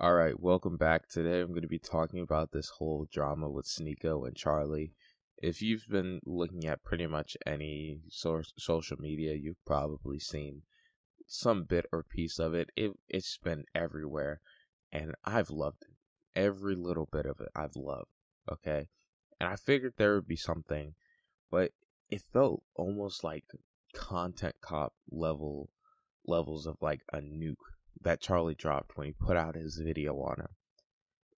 Alright, welcome back. Today I'm going to be talking about this whole drama with Sneako and Charlie. If you've been looking at pretty much any social media, you've probably seen some bit or piece of it. It's been everywhere, and I've loved it. Every little bit of it I've loved, okay? And I figured there would be something, but it felt almost like content cop levels of like a nuke that Charlie dropped when he put out his video on him.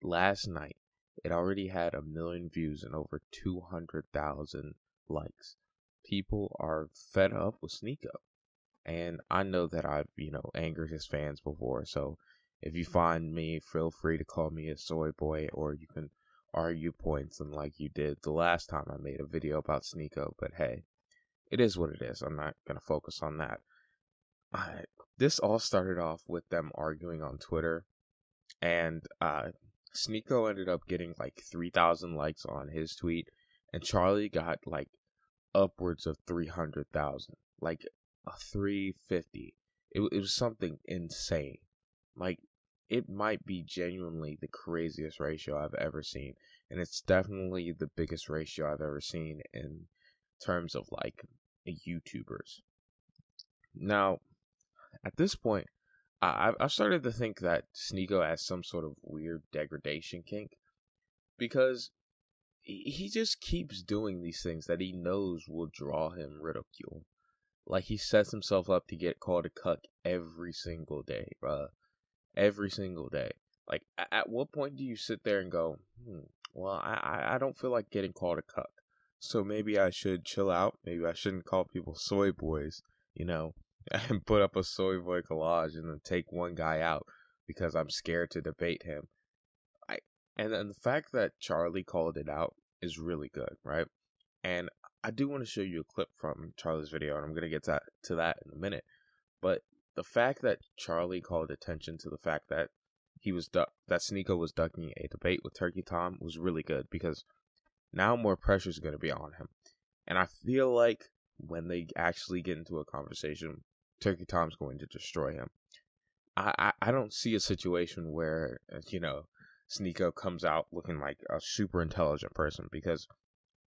Last night, it already had 1 million views and over 200,000 likes. People are fed up with Sneako. And I know that I've, angered his fans before. So if you find me, feel free to call me a soy boy, or you can argue points and like you did the last time I made a video about Sneako. But hey, it is what it is. I'm not going to focus on that. This all started off with them arguing on Twitter, and Sneako ended up getting like 3,000 likes on his tweet, and Charlie got like upwards of 300,000, like a 350. It was something insane. Like, it might be genuinely the craziest ratio I've ever seen, and it's definitely the biggest ratio I've ever seen in terms of like YouTubers. Now, at this point, I've started to think that Sneako has some sort of weird degradation kink, because he just keeps doing these things that he knows will draw him ridicule. Like, he sets himself up to get called a cuck every single day, bruh. Every single day. Like, at what point do you sit there and go, well, I don't feel like getting called a cuck, so maybe I should chill out. Maybe I shouldn't call people soy boys, and put up a soy boy collage and then take one guy out because I'm scared to debate him. And then the fact that Charlie called it out is really good, right? And I do want to show you a clip from Charlie's video, and I'm going to get to that in a minute. But the fact that Charlie called attention to the fact that that Sneako was ducking a debate with Turkey Tom was really good, because now more pressure is going to be on him. And I feel like when they actually get into a conversation, Turkey Tom's going to destroy him. I don't see a situation where, Sneako comes out looking like a super intelligent person, because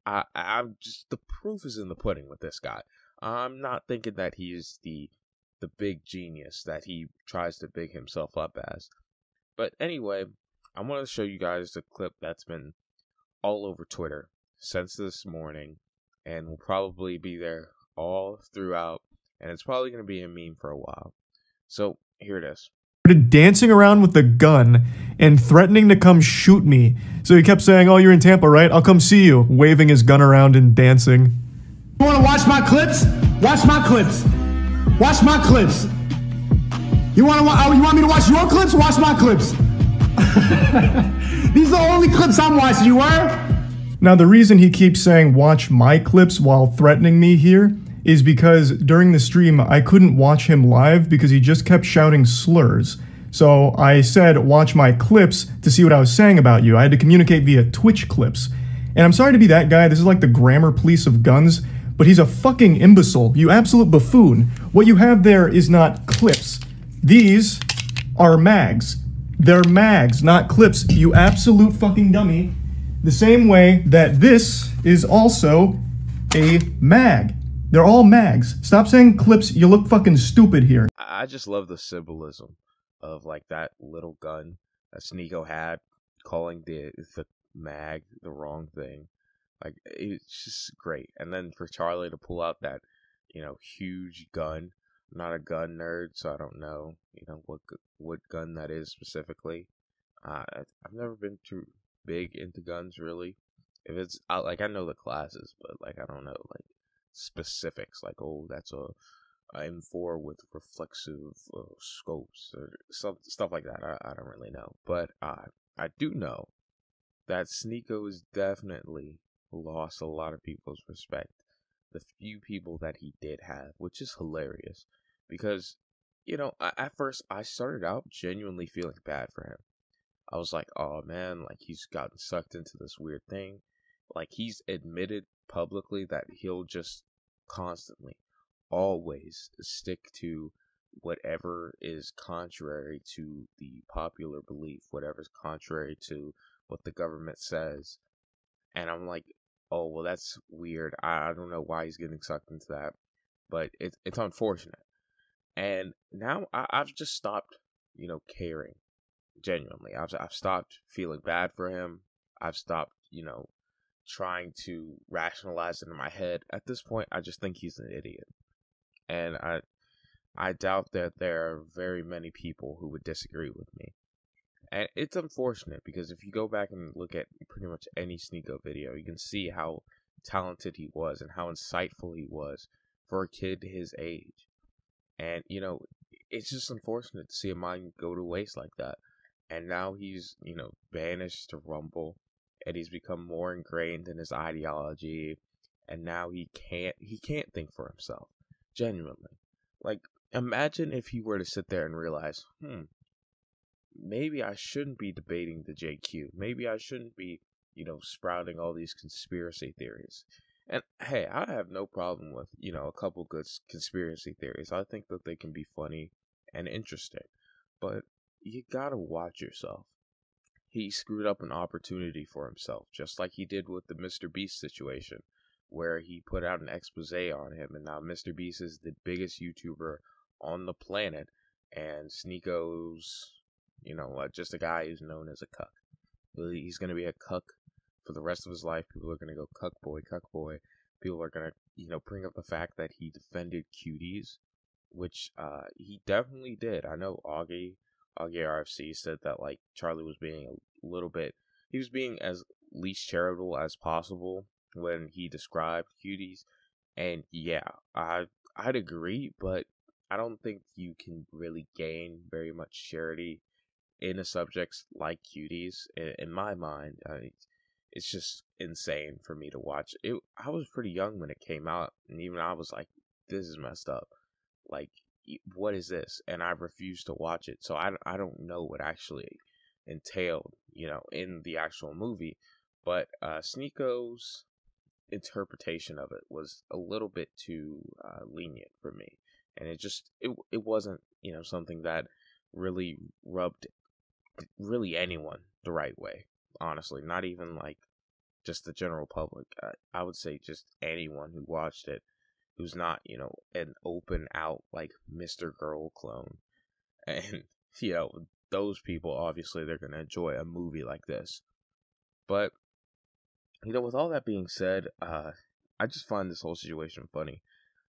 I'm just, the proof is in the pudding with this guy. I'm not thinking that he's the big genius that he tries to big himself up as. But anyway, I want to show you guys the clip that's been all over Twitter since this morning, and will probably be there all throughout, and it's probably going to be a meme for a while. So here it is. Dancing around with a gun and threatening to come shoot me. So he kept saying, "Oh, you're in Tampa, right? I'll come see you," waving his gun around and dancing. You want to watch my clips? Watch my clips. Watch my clips. You want me to watch your clips? Watch my clips. These are the only clips I'm watching. You were? Now, the reason he keeps saying watch my clips while threatening me here is because during the stream, I couldn't watch him live because he just kept shouting slurs. So I said, watch my clips to see what I was saying about you. I had to communicate via Twitch clips. And I'm sorry to be that guy. This is like the grammar police of guns, but he's a fucking imbecile. You absolute buffoon. What you have there is not clips. These are mags. They're mags, not clips, you absolute fucking dummy. The same way that this is also a mag. They're all mags. Stop saying clips, you look fucking stupid here. I just love the symbolism of like that little gun that Sneako had, calling the mag the wrong thing. Like, it's just great. And then for Charlie to pull out that, huge gun. I'm not a gun nerd, so I don't know, what gun that is specifically. I've never been too big into guns, really. If it's, I know the classes, but like, I don't know, like, specifics, like, oh, that's a M4 with reflexive scopes or stuff like that. I don't really know, but I do know that Sneako has definitely lost a lot of people's respect, the few people that he did have, which is hilarious, because at first I started out genuinely feeling bad for him. I was like, oh man, like, he's gotten sucked into this weird thing. Like, he's admitted publicly that he'll just constantly, always stick to whatever is contrary to the popular belief, whatever's contrary to what the government says. And I'm like, oh, well, that's weird. I don't know why he's getting sucked into that, but it's unfortunate. And now I've just stopped, caring. Genuinely, I've stopped feeling bad for him. I've stopped, trying to rationalize it in my head. At this point, I just think he's an idiot. And I doubt that there are very many people who would disagree with me. And it's unfortunate because if you go back and look at pretty much any Sneako video, you can see how talented he was and how insightful he was for a kid his age. And, it's just unfortunate to see a mind go to waste like that. And now he's, banished to Rumble, and he's become more ingrained in his ideology, and now he can't think for himself. Genuinely. Like, imagine if he were to sit there and realize, maybe I shouldn't be debating the JQ. Maybe I shouldn't be, sprouting all these conspiracy theories. And hey, I have no problem with, a couple good conspiracy theories. I think that they can be funny and interesting. But you gotta watch yourself. He screwed up an opportunity for himself, just like he did with the Mr. Beast situation, where he put out an expose on him, and now Mr. Beast is the biggest YouTuber on the planet, and Sneako's, just a guy who's known as a cuck. He's gonna be a cuck for the rest of his life. People are gonna go cuck boy, cuck boy. People are gonna, bring up the fact that he defended cuties, which he definitely did. I know Augie RFC said that like Charlie was being a little bit, he was being as least charitable as possible when he described cuties, and yeah, I'd agree, but I don't think you can really gain very much charity in a subject like cuties. In my mind, it's just insane for me to watch. I was pretty young when it came out, and even I was like, this is messed up. Like, what is this? And I refused to watch it, so I don't know what actually entailed, in the actual movie. But Sneako's interpretation of it was a little bit too lenient for me, and it wasn't, something that really rubbed really anyone the right way. Honestly, not even like just the general public. I would say just anyone who watched it, who's not, an open out like Mr. Girl clone. And, those people, obviously, they're going to enjoy a movie like this. But, with all that being said, I just find this whole situation funny.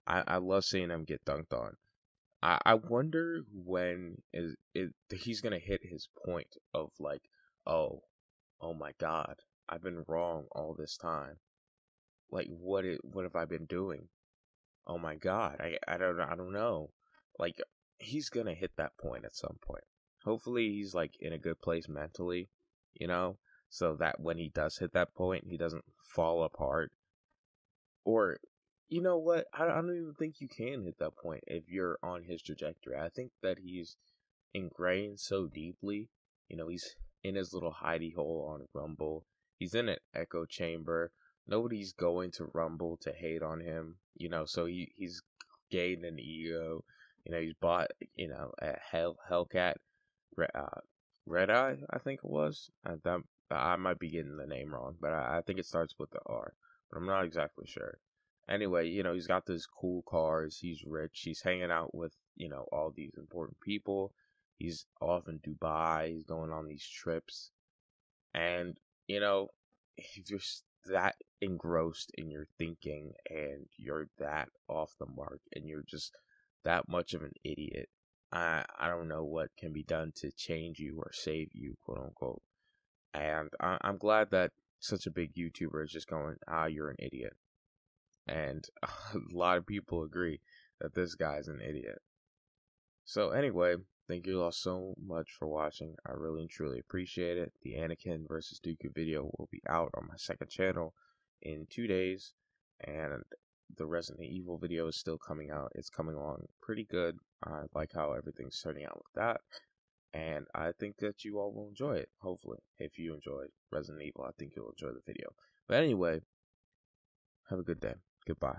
I love seeing him get dunked on. I wonder when he's going to hit his point of like, oh my God, I've been wrong all this time. Like, what have I been doing? Oh my God, I don't know. Like, he's gonna hit that point at some point. Hopefully he's like in a good place mentally, so that when he does hit that point, he doesn't fall apart. Or, you know what? I don't even think you can hit that point if you're on his trajectory. I think that he's ingrained so deeply. He's in his little hidey hole on Rumble. He's in an echo chamber. Nobody's going to Rumble to hate on him, so he's gained an ego. He's bought, a Hellcat, Red Eye, I think it was. I might be getting the name wrong, but I think it starts with the R, but I'm not exactly sure. Anyway, he's got these cool cars. He's rich. He's hanging out with, all these important people. He's off in Dubai. He's going on these trips. And, if you're that engrossed in your thinking and you're that off the mark and you're just that much of an idiot, I don't know what can be done to change you or save you, quote unquote. And I'm glad that such a big YouTuber is just going, you're an idiot. And a lot of people agree that this guy's an idiot. So anyway, thank you all so much for watching. I really and truly appreciate it. The Anakin versus Dooku video will be out on my second channel in 2 days. And the Resident Evil video is still coming out. It's coming along pretty good. I like how everything's turning out with that. And I think that you all will enjoy it, hopefully. If you enjoyed Resident Evil, I think you'll enjoy the video. But anyway, have a good day. Goodbye.